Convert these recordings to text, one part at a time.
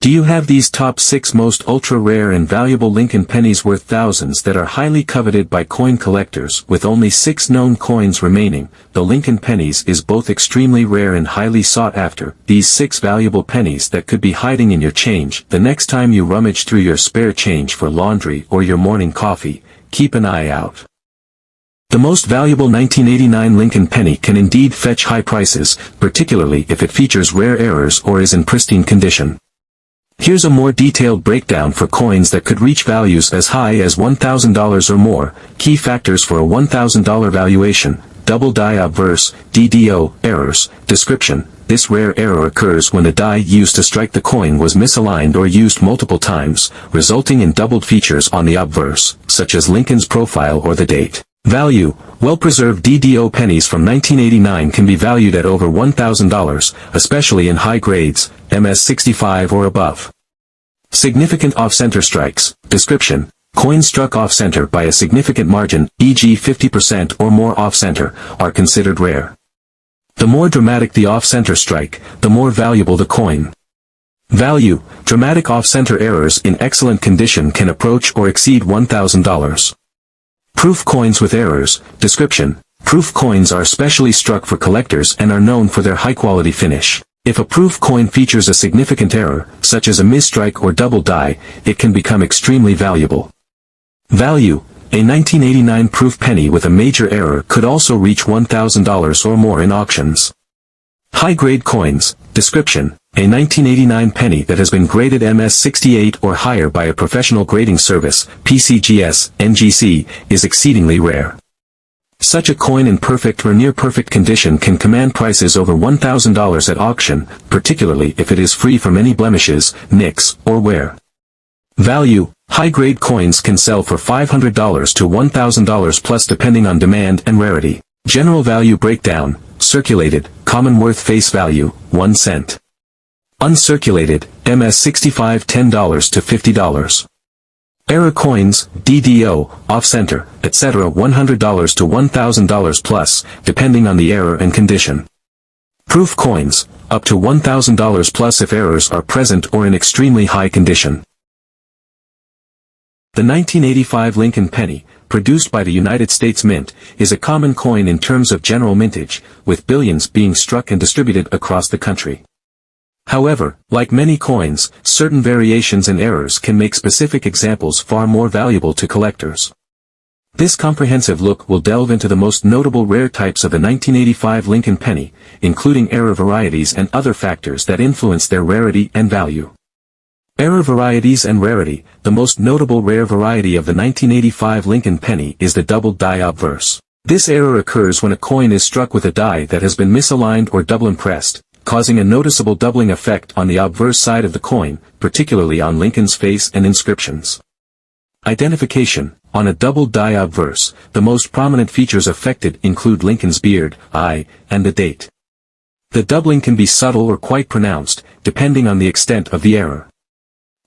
Do you have these top 6 most ultra-rare and valuable Lincoln pennies worth thousands that are highly coveted by coin collectors? With only 6 known coins remaining, the Lincoln pennies is both extremely rare and highly sought after. These 6 valuable pennies that could be hiding in your change. The next time you rummage through your spare change for laundry or your morning coffee, keep an eye out. The most valuable 1989 Lincoln penny can indeed fetch high prices, particularly if it features rare errors or is in pristine condition. Here's a more detailed breakdown for coins that could reach values as high as $1,000 or more. Key factors for a $1,000 valuation: Double Die Obverse, DDO, errors. Description: this rare error occurs when the die used to strike the coin was misaligned or used multiple times, resulting in doubled features on the obverse, such as Lincoln's profile or the date. Value: well-preserved DDO pennies from 1989 can be valued at over $1,000, especially in high grades, MS65 or above. Significant off-center strikes. Description: coins struck off-center by a significant margin, e.g. 50% or more off-center, are considered rare. The more dramatic the off-center strike, the more valuable the coin. Value: dramatic off-center errors in excellent condition can approach or exceed $1,000. Proof coins with errors. Description: proof coins are specially struck for collectors and are known for their high-quality finish. If a proof coin features a significant error, such as a misstrike or double die, it can become extremely valuable. Value: a 1989 proof penny with a major error could also reach $1,000 or more in auctions. High-grade coins. Description: a 1989 penny that has been graded MS68 or higher by a professional grading service, PCGS, NGC, is exceedingly rare. Such a coin in perfect or near-perfect condition can command prices over $1,000 at auction, particularly if it is free from any blemishes, nicks, or wear. Value: high-grade coins can sell for $500 to $1,000 plus depending on demand and rarity. General value breakdown: circulated, common worth face value, 1 cent. Uncirculated, MS65 $10 to $50. Error coins, DDO, off-center, etc. $100 to $1,000 plus, depending on the error and condition. Proof coins, up to $1,000 plus if errors are present or in extremely high condition. The 1985 Lincoln penny, produced by the United States Mint, is a common coin in terms of general mintage, with billions being struck and distributed across the country. However, like many coins, certain variations and errors can make specific examples far more valuable to collectors. This comprehensive look will delve into the most notable rare types of the 1985 Lincoln penny, including error varieties and other factors that influence their rarity and value. Error varieties and rarity. The most notable rare variety of the 1985 Lincoln penny is the Double Die Obverse. This error occurs when a coin is struck with a die that has been misaligned or double impressed, causing a noticeable doubling effect on the obverse side of the coin, particularly on Lincoln's face and inscriptions. Identification. On a Double Die Obverse, the most prominent features affected include Lincoln's beard, eye, and the date. The doubling can be subtle or quite pronounced, depending on the extent of the error.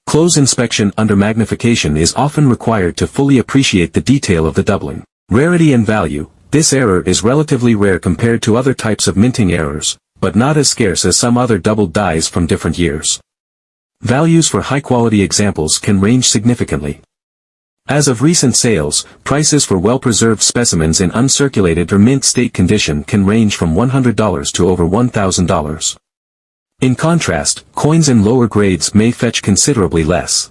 Close inspection under magnification is often required to fully appreciate the detail of the doubling. Rarity and value. This error is relatively rare compared to other types of minting errors, but not as scarce as some other double dies from different years. Values for high-quality examples can range significantly. As of recent sales, prices for well-preserved specimens in uncirculated or mint state condition can range from $100 to over $1,000. In contrast, coins in lower grades may fetch considerably less.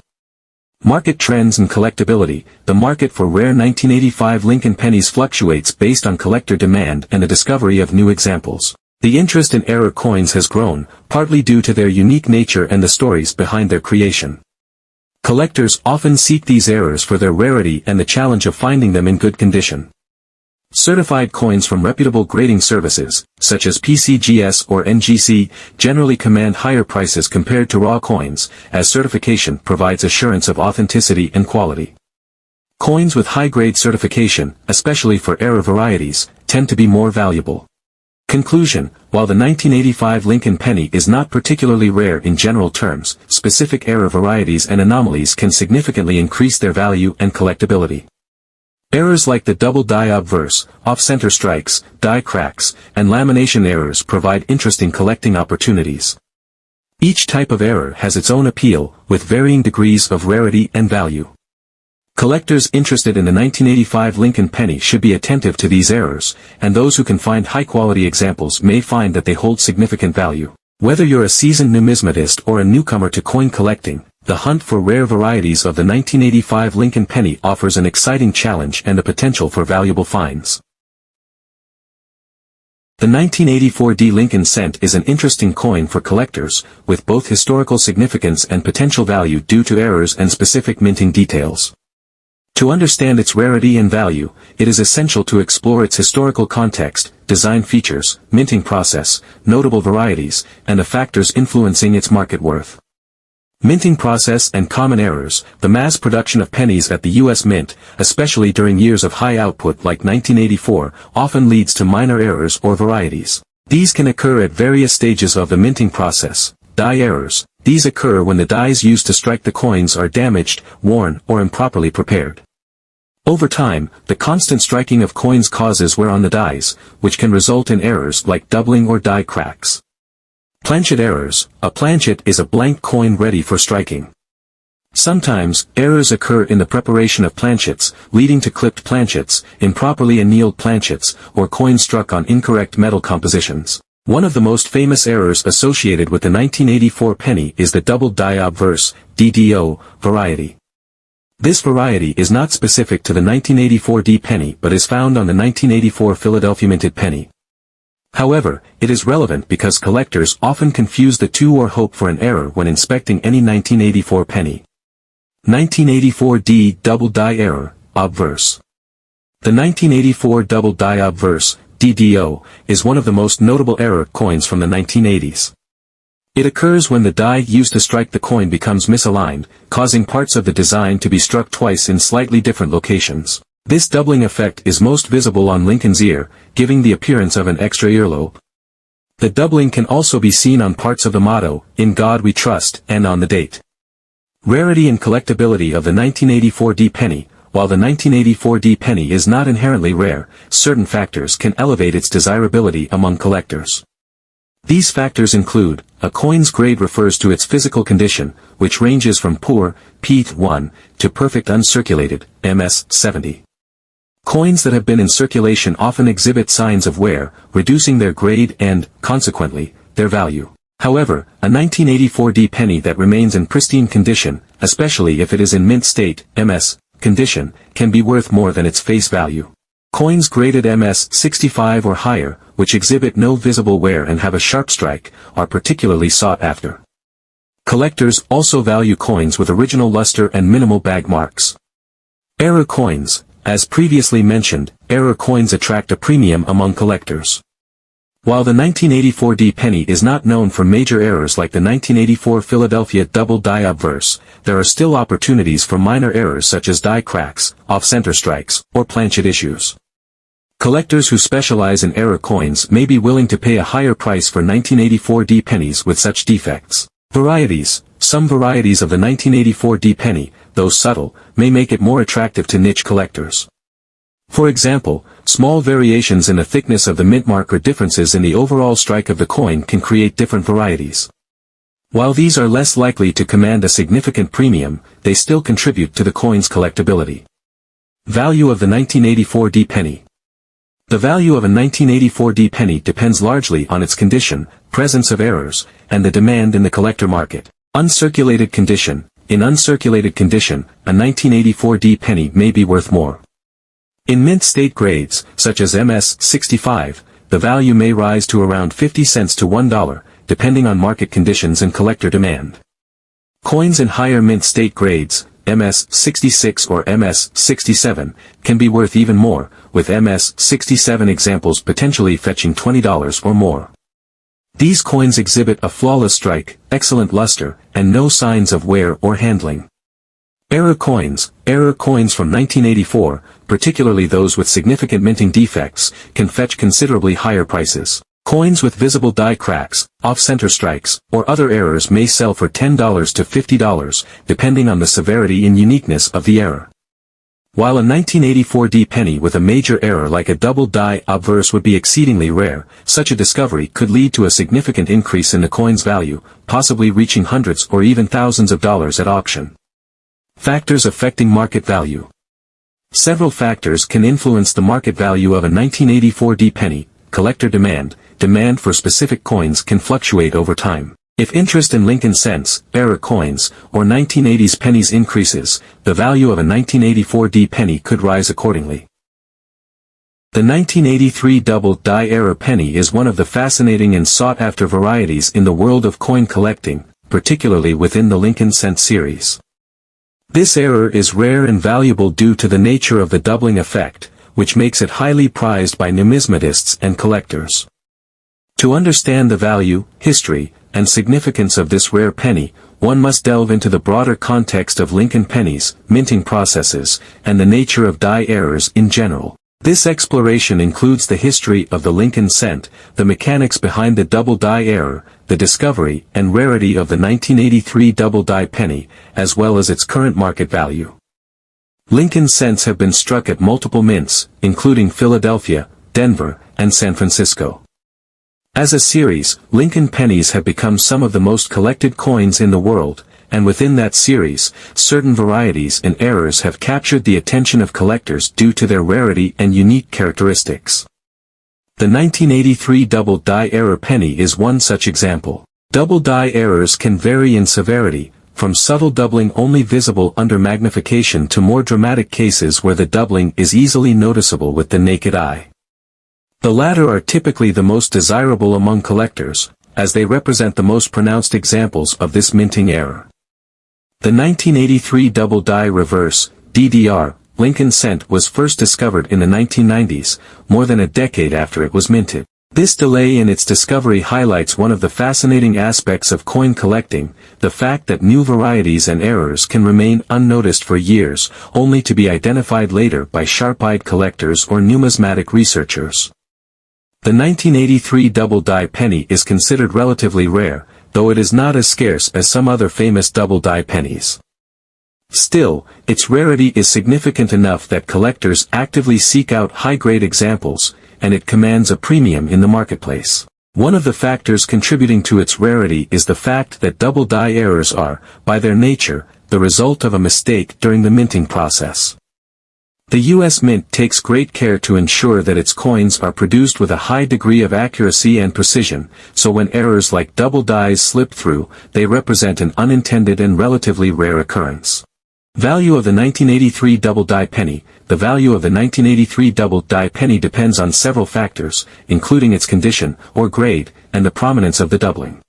Market trends and collectability. The market for rare 1985 Lincoln pennies fluctuates based on collector demand and the discovery of new examples. The interest in error coins has grown, partly due to their unique nature and the stories behind their creation. Collectors often seek these errors for their rarity and the challenge of finding them in good condition. Certified coins from reputable grading services, such as PCGS or NGC, generally command higher prices compared to raw coins, as certification provides assurance of authenticity and quality. Coins with high-grade certification, especially for error varieties, tend to be more valuable. Conclusion: while the 1985 Lincoln penny is not particularly rare in general terms, specific error varieties and anomalies can significantly increase their value and collectability. Errors like the Double Die Obverse, off-center strikes, die cracks, and lamination errors provide interesting collecting opportunities. Each type of error has its own appeal, with varying degrees of rarity and value. Collectors interested in the 1985 Lincoln penny should be attentive to these errors, and those who can find high-quality examples may find that they hold significant value. Whether you're a seasoned numismatist or a newcomer to coin collecting, the hunt for rare varieties of the 1985 Lincoln penny offers an exciting challenge and the potential for valuable finds. The 1984 D Lincoln cent is an interesting coin for collectors, with both historical significance and potential value due to errors and specific minting details. To understand its rarity and value, it is essential to explore its historical context, design features, minting process, notable varieties, and the factors influencing its market worth. Minting process and common errors. The mass production of pennies at the U.S. Mint, especially during years of high output like 1984, often leads to minor errors or varieties. These can occur at various stages of the minting process. Die errors. These occur when the dies used to strike the coins are damaged, worn, or improperly prepared. Over time, the constant striking of coins causes wear on the dies, which can result in errors like doubling or die cracks. Planchet errors. A planchet is a blank coin ready for striking. Sometimes, errors occur in the preparation of planchets, leading to clipped planchets, improperly annealed planchets, or coins struck on incorrect metal compositions. One of the most famous errors associated with the 1984 penny is the Double Die Obverse, DDO, variety. This variety is not specific to the 1984 D penny but is found on the 1984 Philadelphia minted penny. However, it is relevant because collectors often confuse the two or hope for an error when inspecting any 1984 penny. 1984 D Double Die Error, Obverse. The 1984 Double Die Obverse, DDO, is one of the most notable error coins from the 1980s. It occurs when the die used to strike the coin becomes misaligned, causing parts of the design to be struck twice in slightly different locations. This doubling effect is most visible on Lincoln's ear, giving the appearance of an extra earlobe. The doubling can also be seen on parts of the motto, "In God We Trust," and on the date. Rarity and collectability of the 1984 D penny. While the 1984 D penny is not inherently rare, certain factors can elevate its desirability among collectors. These factors include, a coin's grade refers to its physical condition, which ranges from poor, P1, to perfect uncirculated, MS70. Coins that have been in circulation often exhibit signs of wear, reducing their grade and, consequently, their value. However, a 1984 D penny that remains in pristine condition, especially if it is in mint state, MS, condition, can be worth more than its face value. Coins graded MS65 or higher, which exhibit no visible wear and have a sharp strike, are particularly sought after. Collectors also value coins with original luster and minimal bag marks. Error coins. As previously mentioned, error coins attract a premium among collectors. While the 1984 D penny is not known for major errors like the 1984 Philadelphia Double Die Obverse, there are still opportunities for minor errors such as die cracks, off-center strikes, or planchet issues. Collectors who specialize in error coins may be willing to pay a higher price for 1984 D pennies with such defects. Varieties. Some varieties of the 1984 D penny, though subtle, may make it more attractive to niche collectors. For example, small variations in the thickness of the mint mark or differences in the overall strike of the coin can create different varieties. While these are less likely to command a significant premium, they still contribute to the coin's collectability. Value of the 1984 D penny. The value of a 1984 D penny depends largely on its condition, presence of errors, and the demand in the collector market. Uncirculated condition. In uncirculated condition, a 1984 D penny may be worth more. In mint state grades, such as MS65, the value may rise to around 50 cents to $1, depending on market conditions and collector demand. Coins in higher mint state grades, MS66 or MS67, can be worth even more, with MS67 examples potentially fetching $20 or more. These coins exhibit a flawless strike, excellent luster, and no signs of wear or handling. Error coins from 1984, particularly those with significant minting defects, can fetch considerably higher prices. Coins with visible die cracks, off-center strikes, or other errors may sell for $10 to $50, depending on the severity and uniqueness of the error. While a 1984 penny with a major error like a double die obverse would be exceedingly rare, such a discovery could lead to a significant increase in the coin's value, possibly reaching hundreds or even thousands of dollars at auction. Factors affecting market value. Several factors can influence the market value of a 1984 penny. Collector demand. Demand for specific coins can fluctuate over time. If interest in Lincoln cents, era coins, or 1980s pennies increases, the value of a 1984 penny could rise accordingly. The 1983 Double Die era penny is one of the fascinating and sought-after varieties in the world of coin collecting, particularly within the Lincoln cent series. This era is rare and valuable due to the nature of the doubling effect, which makes it highly prized by numismatists and collectors. To understand the value, history, and significance of this rare penny, one must delve into the broader context of Lincoln pennies, minting processes, and the nature of die errors in general. This exploration includes the history of the Lincoln cent, the mechanics behind the double die error, the discovery and rarity of the 1983 double die penny, as well as its current market value. Lincoln cents have been struck at multiple mints, including Philadelphia, Denver, and San Francisco. As a series, Lincoln pennies have become some of the most collected coins in the world, and within that series, certain varieties and errors have captured the attention of collectors due to their rarity and unique characteristics. The 1983 double die error penny is one such example. Double die errors can vary in severity, from subtle doubling only visible under magnification to more dramatic cases where the doubling is easily noticeable with the naked eye. The latter are typically the most desirable among collectors, as they represent the most pronounced examples of this minting error. The 1983 Double Die Reverse, DDR, Lincoln cent was first discovered in the 1990s, more than a decade after it was minted. This delay in its discovery highlights one of the fascinating aspects of coin collecting, the fact that new varieties and errors can remain unnoticed for years, only to be identified later by sharp-eyed collectors or numismatic researchers. The 1983 double die penny is considered relatively rare, though it is not as scarce as some other famous double die pennies. Still, its rarity is significant enough that collectors actively seek out high-grade examples, and it commands a premium in the marketplace. One of the factors contributing to its rarity is the fact that double die errors are, by their nature, the result of a mistake during the minting process. The U.S. Mint takes great care to ensure that its coins are produced with a high degree of accuracy and precision, so when errors like double dies slip through, they represent an unintended and relatively rare occurrence. Value of the 1983 double die penny. The value of the 1983 double die penny depends on several factors, including its condition, or grade, and the prominence of the doubling.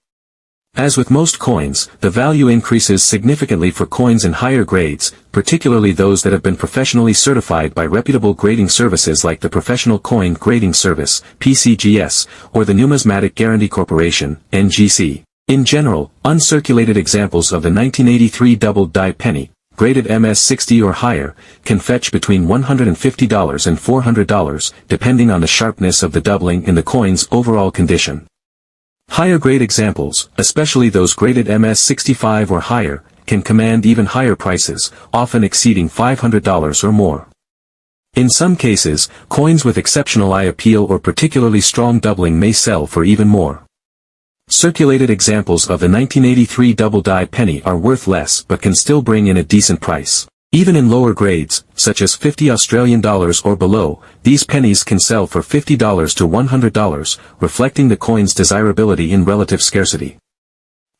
As with most coins, the value increases significantly for coins in higher grades, particularly those that have been professionally certified by reputable grading services like the Professional Coin Grading Service, PCGS, or the Numismatic Guarantee Corporation, NGC. In general, uncirculated examples of the 1983 double die penny, graded MS60 or higher, can fetch between $150 and $400, depending on the sharpness of the doubling in the coin's overall condition. Higher grade examples, especially those graded MS65 or higher, can command even higher prices, often exceeding $500 or more. In some cases, coins with exceptional eye appeal or particularly strong doubling may sell for even more. Circulated examples of the 1983 double die penny are worth less but can still bring in a decent price. Even in lower grades, such as $50 or below, these pennies can sell for $50 to $100, reflecting the coin's desirability in relative scarcity.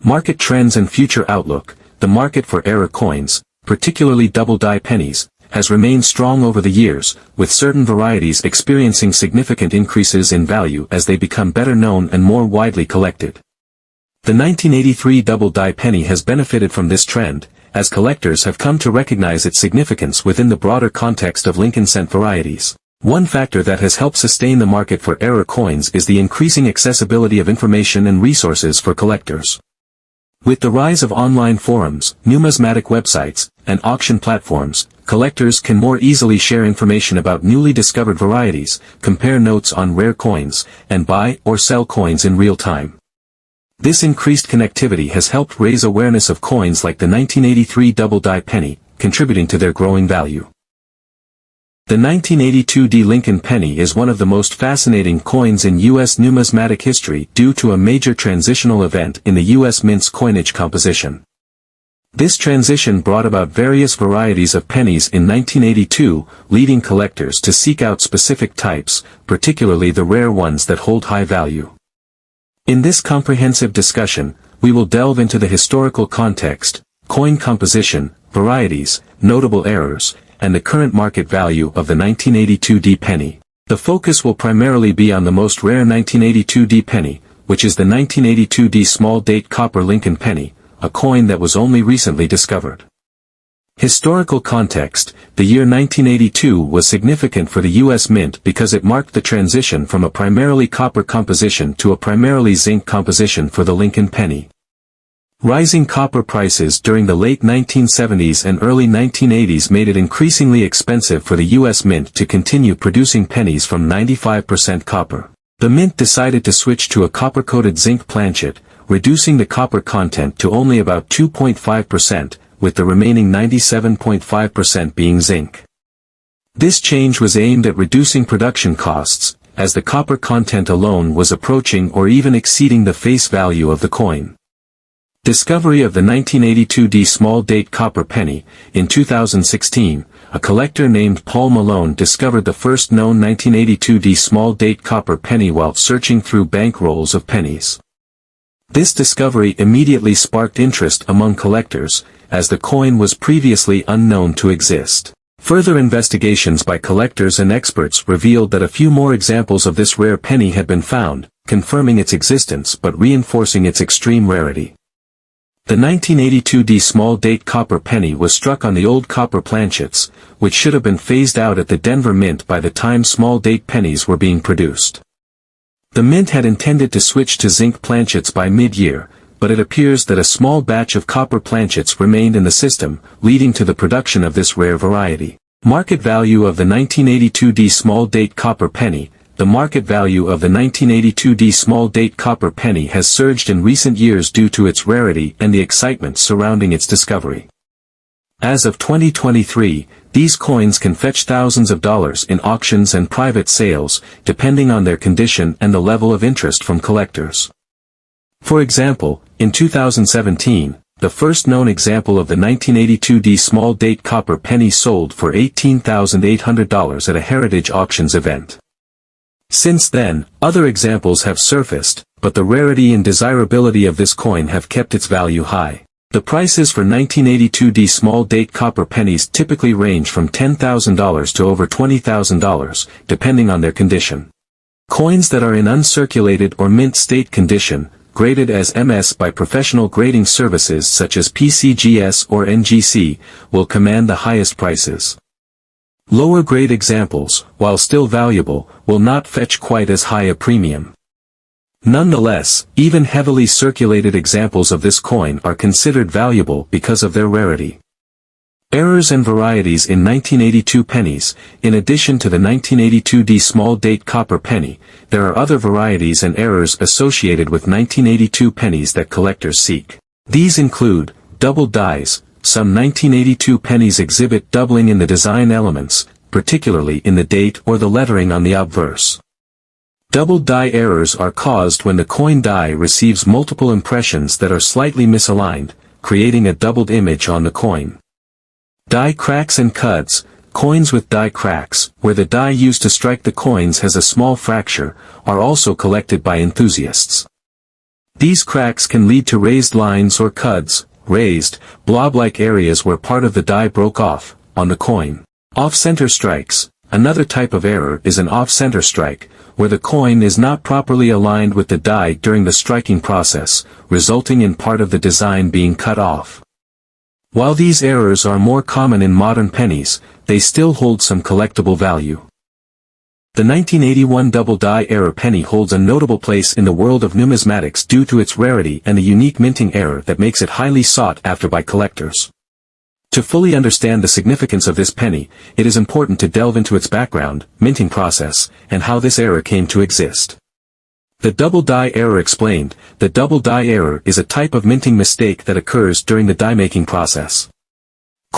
Market trends and future outlook. The market for era coins, particularly double die pennies, has remained strong over the years, with certain varieties experiencing significant increases in value as they become better known and more widely collected. The 1983 double die penny has benefited from this trend, as collectors have come to recognize its significance within the broader context of Lincoln cent varieties. One factor that has helped sustain the market for era coins is the increasing accessibility of information and resources for collectors. With the rise of online forums, numismatic websites, and auction platforms, collectors can more easily share information about newly discovered varieties, compare notes on rare coins, and buy or sell coins in real time. This increased connectivity has helped raise awareness of coins like the 1983 double die penny, contributing to their growing value. The 1982 Lincoln Penny is one of the most fascinating coins in U.S. numismatic history due to a major transitional event in the U.S. Mint's coinage composition. This transition brought about various varieties of pennies in 1982, leading collectors to seek out specific types, particularly the rare ones that hold high value. In this comprehensive discussion, we will delve into the historical context, coin composition, varieties, notable errors, and the current market value of the 1982 penny. The focus will primarily be on the most rare 1982 penny, which is the 1982 small date copper Lincoln penny, a coin that was only recently discovered. Historical context: the year 1982 was significant for the U.S. Mint because it marked the transition from a primarily copper composition to a primarily zinc composition for the Lincoln penny. Rising copper prices during the late 1970s and early 1980s made it increasingly expensive for the U.S. Mint to continue producing pennies from 95% copper. The Mint decided to switch to a copper-coated zinc planchet, reducing the copper content to only about 2.5%, with the remaining 97.5% being zinc. This change was aimed at reducing production costs, as the copper content alone was approaching or even exceeding the face value of the coin. Discovery of the 1982 small date copper penny. In 2016, a collector named Paul Malone discovered the first known 1982 small date copper penny while searching through bank rolls of pennies. This discovery immediately sparked interest among collectors, as the coin was previously unknown to exist. Further investigations by collectors and experts revealed that a few more examples of this rare penny had been found, confirming its existence but reinforcing its extreme rarity. The 1982 small date copper penny was struck on the old copper planchets, which should have been phased out at the Denver Mint by the time small date pennies were being produced. The Mint had intended to switch to zinc planchets by mid-year, but it appears that a small batch of copper planchets remained in the system, leading to the production of this rare variety. Market value of the 1982 small date copper penny. The market value of the 1982 small date copper penny has surged in recent years due to its rarity and the excitement surrounding its discovery. As of 2023, these coins can fetch thousands of dollars in auctions and private sales, depending on their condition and the level of interest from collectors. For example, in 2017, the first known example of the 1982 small date copper penny sold for $18,800 at a Heritage Auctions event. Since then, other examples have surfaced, but the rarity and desirability of this coin have kept its value high. The prices for 1982 small date copper pennies typically range from $10,000 to over $20,000, depending on their condition. Coins that are in uncirculated or mint state condition, graded as MS by professional grading services such as PCGS or NGC, will command the highest prices. Lower grade examples, while still valuable, will not fetch quite as high a premium. Nonetheless, even heavily circulated examples of this coin are considered valuable because of their rarity. Errors and varieties in 1982 pennies. In addition to the 1982 small date copper penny, there are other varieties and errors associated with 1982 pennies that collectors seek. These include double dies. Some 1982 pennies exhibit doubling in the design elements, particularly in the date or the lettering on the obverse. Double die errors are caused when the coin die receives multiple impressions that are slightly misaligned, creating a doubled image on the coin. Die cracks and cuds. Coins with die cracks, where the die used to strike the coins has a small fracture, are also collected by enthusiasts. These cracks can lead to raised lines or cuds, raised, blob-like areas where part of the die broke off, on the coin. Off-center strikes. Another type of error is an off-center strike, where the coin is not properly aligned with the die during the striking process, resulting in part of the design being cut off. While these errors are more common in modern pennies, they still hold some collectible value. The 1981 double die error penny holds a notable place in the world of numismatics due to its rarity and the unique minting error that makes it highly sought after by collectors. To fully understand the significance of this penny, it is important to delve into its background, minting process, and how this error came to exist. The double die error explained. The double die error is a type of minting mistake that occurs during the die-making process.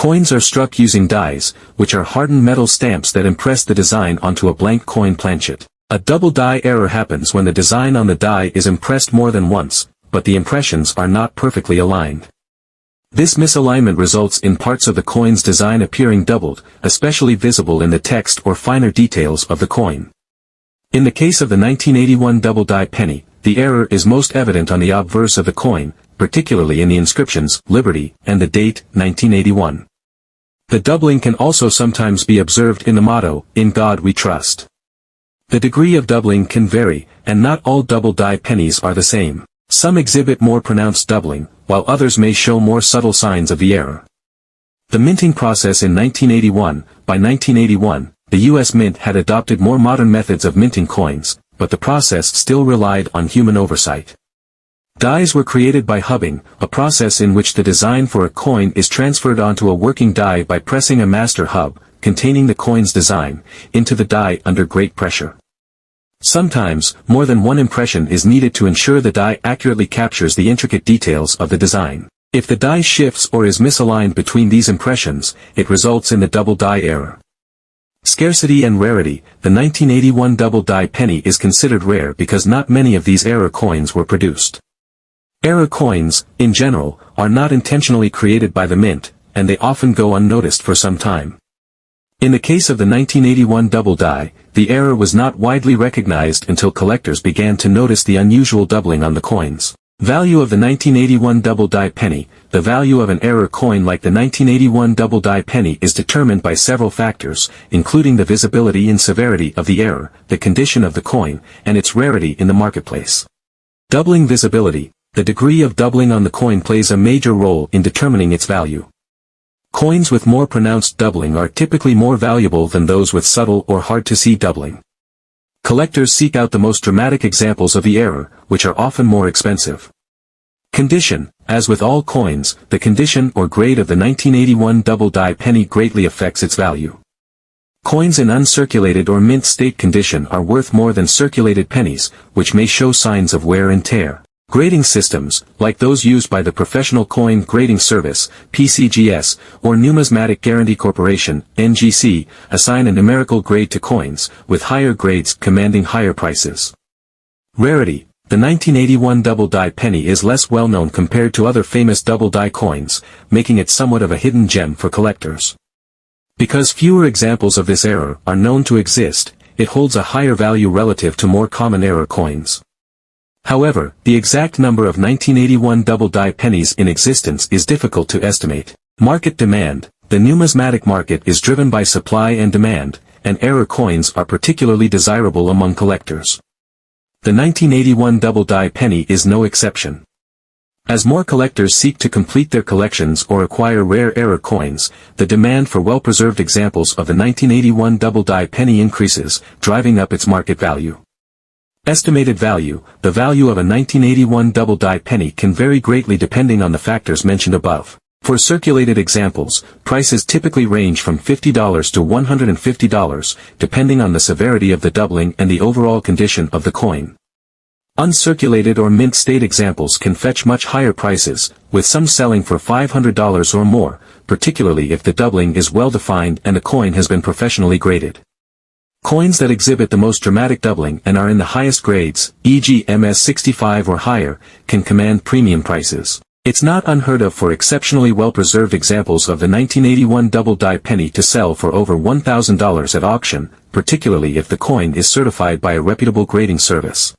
Coins are struck using dies, which are hardened metal stamps that impress the design onto a blank coin planchet. A double die error happens when the design on the die is impressed more than once, but the impressions are not perfectly aligned. This misalignment results in parts of the coin's design appearing doubled, especially visible in the text or finer details of the coin. In the case of the 1981 double die penny, the error is most evident on the obverse of the coin, particularly in the inscriptions, Liberty, and the date, 1981. The doubling can also sometimes be observed in the motto, In God We Trust. The degree of doubling can vary, and not all double die pennies are the same. Some exhibit more pronounced doubling, while others may show more subtle signs of the error. The minting process in 1981. By 1981, the U.S. Mint had adopted more modern methods of minting coins, but the process still relied on human oversight. Dies were created by hubbing, a process in which the design for a coin is transferred onto a working die by pressing a master hub, containing the coin's design, into the die under great pressure. Sometimes, more than one impression is needed to ensure the die accurately captures the intricate details of the design. If the die shifts or is misaligned between these impressions, it results in the double die error. Scarcity and rarity. The 1981 double die penny is considered rare because not many of these error coins were produced. Error coins, in general, are not intentionally created by the mint, and they often go unnoticed for some time. In the case of the 1981 double die, the error was not widely recognized until collectors began to notice the unusual doubling on the coins. Value of the 1981 double die penny. The value of an error coin like the 1981 double die penny is determined by several factors, including the visibility and severity of the error, the condition of the coin, and its rarity in the marketplace. Doubling visibility. The degree of doubling on the coin plays a major role in determining its value. Coins with more pronounced doubling are typically more valuable than those with subtle or hard-to-see doubling. Collectors seek out the most dramatic examples of the error, which are often more expensive. Condition. As with all coins, the condition or grade of the 1981 double die penny greatly affects its value. Coins in uncirculated or mint state condition are worth more than circulated pennies, which may show signs of wear and tear. Grading systems, like those used by the Professional Coin Grading Service, PCGS, or Numismatic Guarantee Corporation, NGC, assign a numerical grade to coins, with higher grades commanding higher prices. Rarity. The 1981 double die penny is less well known compared to other famous double die coins, making it somewhat of a hidden gem for collectors. Because fewer examples of this error are known to exist, it holds a higher value relative to more common error coins. However, the exact number of 1981 double die pennies in existence is difficult to estimate. Market demand. The numismatic market is driven by supply and demand, and error coins are particularly desirable among collectors. The 1981 double die penny is no exception. As more collectors seek to complete their collections or acquire rare error coins, the demand for well-preserved examples of the 1981 double die penny increases, driving up its market value. Estimated value. The value of a 1981 double die penny can vary greatly depending on the factors mentioned above. For circulated examples, prices typically range from $50 to $150, depending on the severity of the doubling and the overall condition of the coin. Uncirculated or mint state examples can fetch much higher prices, with some selling for $500 or more, particularly if the doubling is well defined and the coin has been professionally graded. Coins that exhibit the most dramatic doubling and are in the highest grades, e.g. MS65 or higher, can command premium prices. It's not unheard of for exceptionally well-preserved examples of the 1981 double die penny to sell for over $1,000 at auction, particularly if the coin is certified by a reputable grading service.